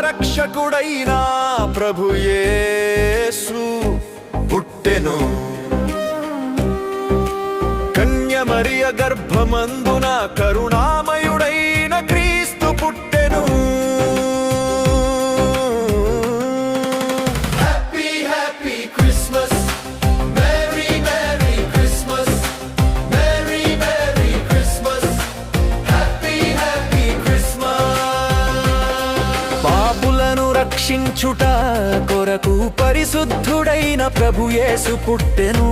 రక్షకుడైన ప్రభు యేసు పుట్టెను. కన్య మరియ గర్భమందున కరుణామయుడైన క్రీస్తు పుట్టెను. Happy happy Christmas, merry merry Christmas, merry merry Christmas, happy happy Christmas. పాపులను రక్షించుట కొరకు పరిశుద్ధుడైన ప్రభు యేసు పుట్టెను.